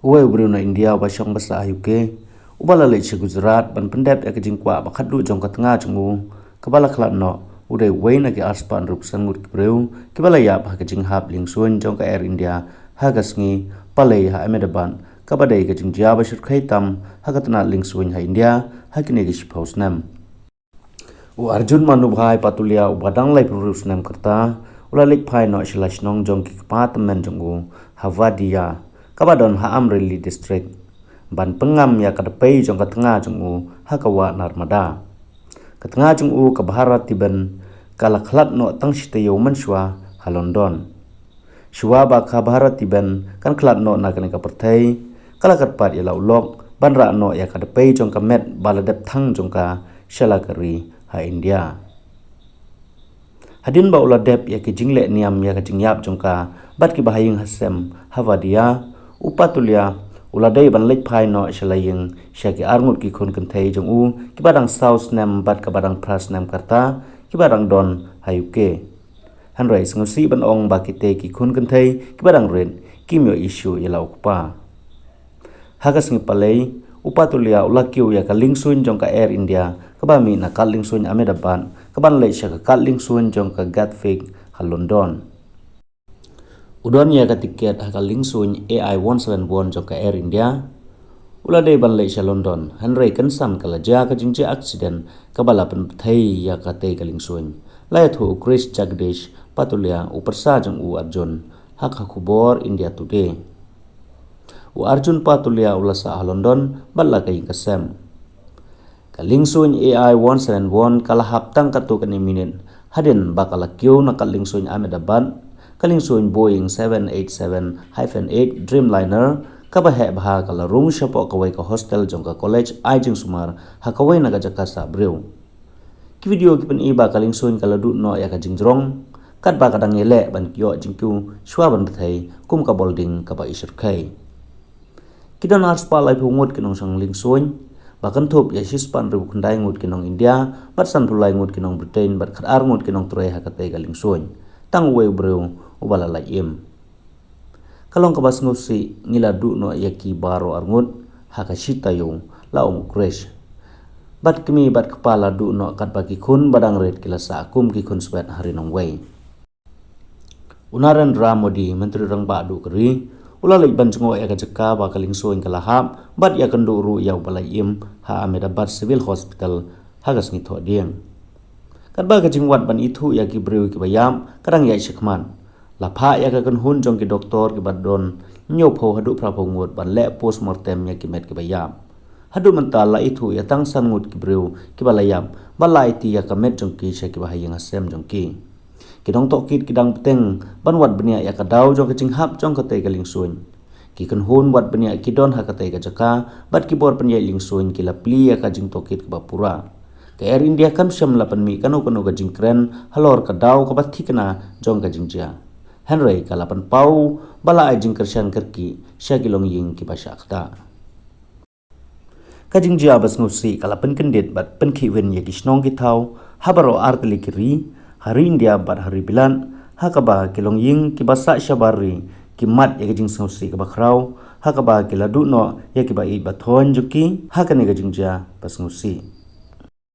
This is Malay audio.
Uwe Bruno India Bashong Basa UK Ubala Lech Gujarat ban pendep ya kejing kwa bakhadu jong ka tengah jungu kabala klat no ude wain agi arspan rup sangut kibreu kibala ya ba kejing hap lingsun jong ka Air India hagasngi palei ha amedaban kabadai kejing jia ba shur khaitam hagatna lingsun ha India hakine gi shiphaus nam u Arjun manu bhai patulia ubadang lai prurus nam karta ula lek phai no shilash nong jong ki pat men jungu Havadia Kabadon ha Amreli district ban pengam ya ka dpei jong ka tengah jungu hakawa narmada ka tengah jungu ka bharat tiban kala khlat no tang sitayo manshwa ha London shwa ba ka bharat tiban kan khlat no na kan ka perthai kala kat pat ya laulok ban ra no ya ka dpei jong ka met baladep thang jong ka shalakari ha India hadin ba ula dep ya ki jingle niam ya ka jingyap jong ka bat ki bahaying hasem Havadia upatulia uladai ban lek phai no shalaying shaki arngut ki khun kan thei jong u ki badang south nam bat ka badang pras nam karta ki badang don hayuke hanrai sngusi ban ong ba ki te ki khun kan thei ki badang ren ki myo issue yalau pa hagas ngi palei upatulia ulakyu ya ka lingsun jong ka Air India ka ba mi na ka lingsun amedaban ka ban lek shaka ka lingsun jong ka Gatwick ha London Udon ya ka tiket haka lingsun AI 171 jong ka Air India uladai ban lei sha London hanrei kan sam kala ja ka jingje accident ka bala pen thei ya ka te ka lingsun lai thu Chris Jagdish patulia uparsa jong u Arjun haka khubor India Today u Arjun patulia ulasa ha London balla ka kasam ka lingsun AI 171 kala haptang ka tu kan minute hadin bakala kyo na ka lingsun Ahmedabad Kalingsun Boeing 787-8 Dreamliner kabahe baha kala room shapo kawai ka hostel jong ka college ajing sumar hakawai naga jakasa breu ki video ki pen iba kalingsun kala du no ya ka jingrong kat ba kadang ele ban kyo jingku shwa ban thai kum ka bolding ka ba isur khai kidon ars pa lai phungut kinong sang lingsun bakan thop ya sispan ru khundai ngut kinong India bat san thulai ngut kinong Britain bat khar ngut kinong turai hakate kalingsun tang we breu ubala la im kalong ka bas ngusi ngila du no yaki baro arngut hakashita yo la crash bat kemi bat kepala du no kat bagi khun badang red kila sa akum ki khun swet hari nong wei unaran Modi menteri rang ba du kri ula lai ban jungo ya ka jaka ba kaling soin kala hap bat ya kan du ru ya ubala im ha Ahmedabad civil hospital hagas ngi tho dieng kat ba ka jingwat ban ithu ya ki breu ki bayam kadang ya shikman lapha ya ka kan hun jong ki doktor ki badon nyo pho hadu phra pho ngut ban le postmortem ya ki met ki bayam hadu mental la ithu ya tang san ngut ki breu ki balayam balai ti ya ka met jong ki she ki bahayang asem jong ki dong tok kit ki dang peteng ban wat benia ya ka daw jong ka jing hap jong ka te ka lingsun ki kan hun wat benia ki don ha ka te ka jaka bat ki bor penya lingsun ki la pli ya ka jing tok kit ka bapura ka Air India kam sham la pan mi kanu kanu ka jing kren halor ka daw ka bat thikna jong ka jing ja Henry kalapan pau bala ajing kershan kerki syagilong ying ki pasyakta kajing jia bas ngusi kalapan kendit bat penki wen ya kisnong ki thau habaro artli kiri hari India bat hari bilan hakaba kilong ying ki basa syabari ki mat ya kajing ngusi ka bakrau hakaba kiladu no ya ki ba i bathon juki hakane kajing jia bas ngusi